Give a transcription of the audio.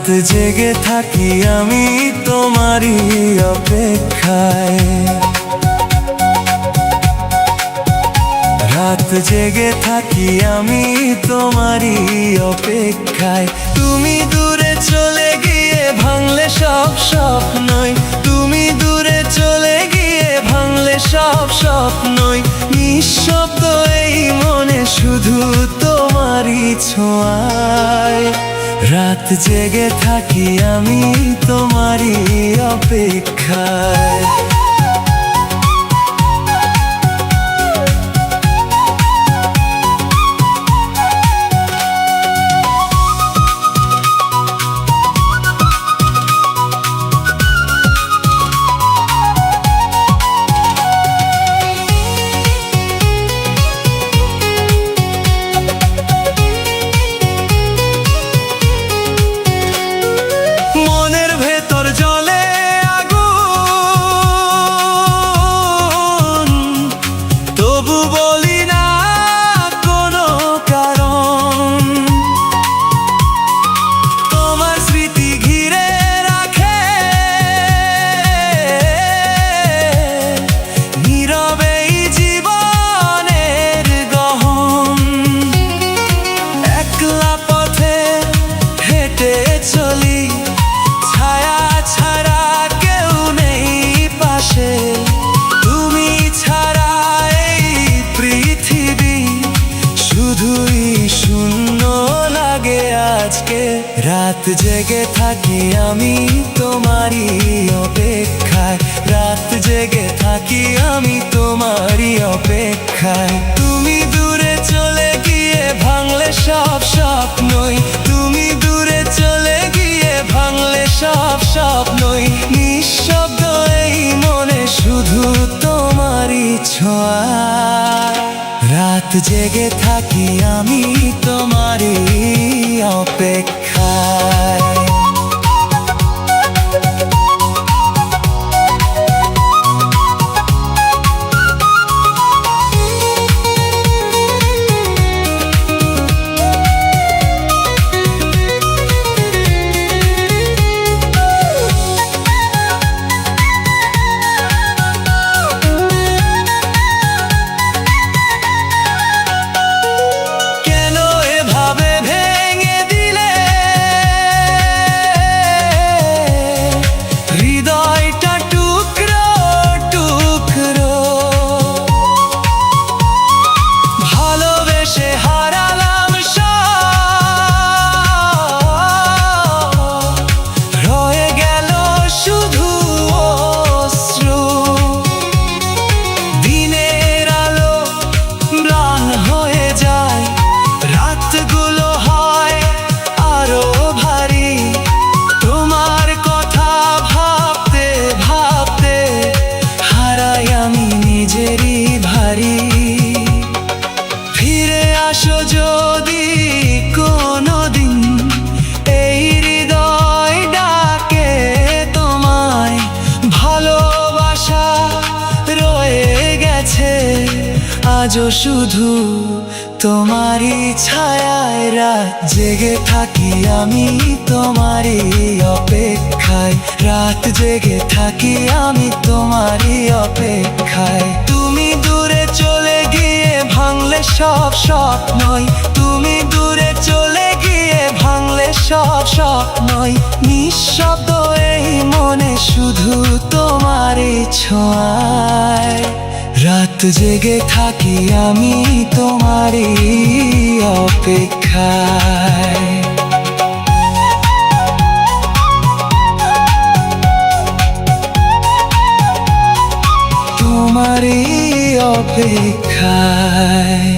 রাত জেগে থাকি আমি তোমারই অপেক্ষায়, রাত জেগে থাকি আমি তোমারই অপেক্ষায়। তুমি দূরে চলে গিয়ে ভাঙলে সব স্বপ্নই, তুমি দূরে চলে গিয়ে ভাঙলে সব স্বপ্নই। নিঃশব্দ এই মনে শুধু তোমারই ছোঁয়ায়, রাত জেগে থাকি আমি তোমারই অপেক্ষায়। রাত জেগে থাকি আমি তোমারই অপেক্ষায়, রাত জেগে থাকি আমি তোমারই অপেক্ষায়। তুমি দূরে চলে গিয়ে ভাঙলে সব স্বপ্নই, তুমি দূরে চলে গিয়ে ভাঙলে সব স্বপ্নই। নিঃশব্দ এই মনে শুধু তোমারই ছোঁয়ায়, রাত জেগে থাকি আমি তোমারই অপেক্ষায়। ফিরে আসো যদি কোনোদিন, এই হৃদয় ডাকে তোমায়। ভালোবাসা রয়ে গেছে আজও শুধু তোমারই ছায়ায়, রাত জেগে থাকি আমি তোমারই অপেক্ষায়, রাত জেগে থাকি আমি তোমারই অপেক্ষায়। তুমি দূরে চলে গিয়ে ভাঙলে সব স্বপ্নই, তুমি দূরে চলে গিয়ে ভাঙলে সব স্বপ্নই। নিঃশব্দ এই মনে শুধু তোমারই ছোঁয়ায়, রাত জেগে থাকি আমি তোমারই অপেক্ষায়। তোমারই অপেক্ষায়।